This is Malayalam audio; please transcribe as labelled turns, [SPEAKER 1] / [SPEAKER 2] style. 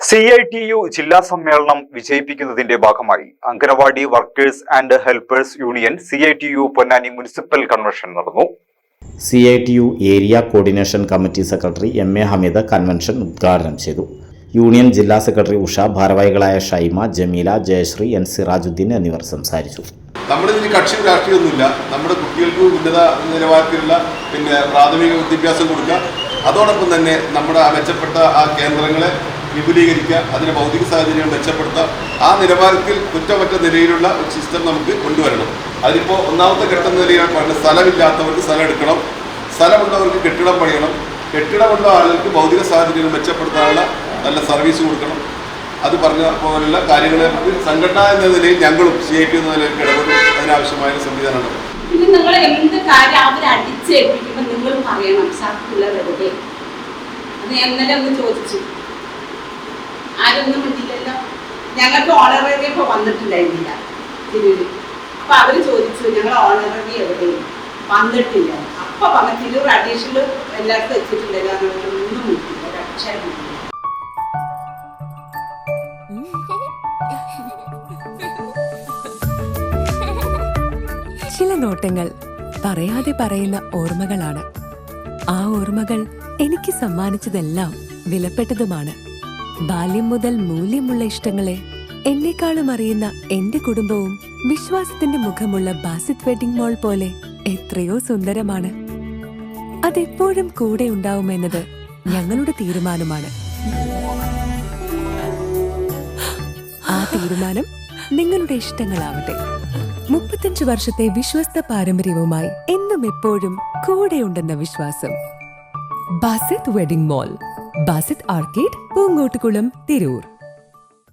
[SPEAKER 1] CITU ജില്ലാ സമ്മേളനം വിജയിപ്പിക്കുന്നതിന്റെ ഭാഗമായി anganwadi workers and helpers union CITU Ponnani municipal convention നടന്നു.
[SPEAKER 2] CITU area coordination committee secretary MA Hameed convention ഉദ്ഘാടനം ചെയ്തു. യൂണിയൻ ജില്ലാ സെക്രട്ടറി ഉഷ, ഭാരവാഹികളായ ഷൈമ, ജമീല, ജയശ്രീ, N സിറാജുദ്ദീൻ എന്നിവർ സംസാരിച്ചു.
[SPEAKER 3] നമ്മളിതിന് കക്ഷി രാഷ്ട്രീയമൊന്നുമില്ല. നമ്മുടെ കുട്ടികൾക്ക് ഉന്നത നിലവാരത്തിലുള്ള പ്രാഥമിക വിദ്യാഭ്യാസം കൊടുക്കുക, അതോടൊപ്പം തന്നെ നമ്മുടെ മെച്ചപ്പെട്ട ആ കേന്ദ്രങ്ങളെ വിപുലീകരിക്കുക, അതിന് ഭൗതിക സാഹചര്യങ്ങൾ മെച്ചപ്പെടുത്തുക, ആ നിലവാരത്തിൽ കുറ്റമറ്റ നിലയിലുള്ള ഒരു സിസ്റ്റം നമുക്ക് കൊണ്ടുവരണം. അതിലിപ്പോൾ ഒന്നാമത്തെ ഘട്ടം നിലയിലാണ് പറഞ്ഞത്, സ്ഥലമില്ലാത്തവർക്ക് സ്ഥലം എടുക്കണം, സ്ഥലമുള്ളവർക്ക് കെട്ടിടം പണിയണം, കെട്ടിടമുള്ള ആളുകൾക്ക് ഭൗതിക സാഹചര്യങ്ങൾ മെച്ചപ്പെടുത്താനുള്ള നല്ല സർവീസ് കൊടുക്കണം. അത് പറഞ്ഞ പോലുള്ള കാര്യങ്ങളെ സംഘടന എന്ന നിലയിൽ ഞങ്ങളും CITU എന്ന നിലയിൽ ഇടപെടും. അതിനാവശ്യമായ സംവിധാനമാണ്.
[SPEAKER 4] പിന്നെ നിങ്ങൾ എന്ത് കാര്യം അവർ അടിച്ചേൽപ്പിക്കുമ്പോൾ നിങ്ങൾ പറയണം സാധ്യതയുള്ളവരുടെ. അത് എന്നലെ ഒന്ന് ചോദിച്ചു, ആരൊന്നും കിട്ടിയില്ലല്ലോ. ഞങ്ങൾക്ക് ഓണററി ഇപ്പോൾ വന്നിട്ടുണ്ടായിരുന്നില്ല തിരൂര്. അപ്പം അവർ ചോദിച്ചു ഞങ്ങൾ ഓണററി എവിടെയും വന്നിട്ടില്ല. അപ്പം പറഞ്ഞ തിരൂർ അഡീഷണൽ എല്ലാവർക്കും വെച്ചിട്ടുണ്ടല്ലോ, ഒന്നും കിട്ടില്ല, ഒരു അക്ഷരം കിട്ടില്ല.
[SPEAKER 5] ചില നോട്ടങ്ങൾ പറയാതെ പറയുന്ന ഓർമ്മകളാണ്. ആ ഓർമ്മകൾ എനിക്ക് സമ്മാനിച്ചതെല്ലാം വിലപ്പെട്ടതുമാണ്. ബാല്യം മുതൽ മൂല്യമുള്ള ഇഷ്ടങ്ങളെ എന്നെക്കാളും അറിയുന്ന എന്റെ കുടുംബവും വിശ്വാസത്തിന്റെ മുഖമുള്ള ബാസിത് വെഡിംഗ് മോൾ പോലെ എത്രയോ സുന്ദരമാണ്. അതെപ്പോഴും കൂടെ ഉണ്ടാവുമെന്നത് ഞങ്ങളുടെ തീരുമാനമാണ്. ആ തീരുമാനം നിങ്ങളുടെ ഇഷ്ടങ്ങളാവട്ടെ. 35 വർഷത്തെ വിശ്വസ്ത പാരമ്പര്യവുമായി എന്നും എപ്പോഴും കൂടെയുണ്ടെന്ന വിശ്വാസം. Basith wedding mall, Basith arcade, Poongottukulam, Tirur.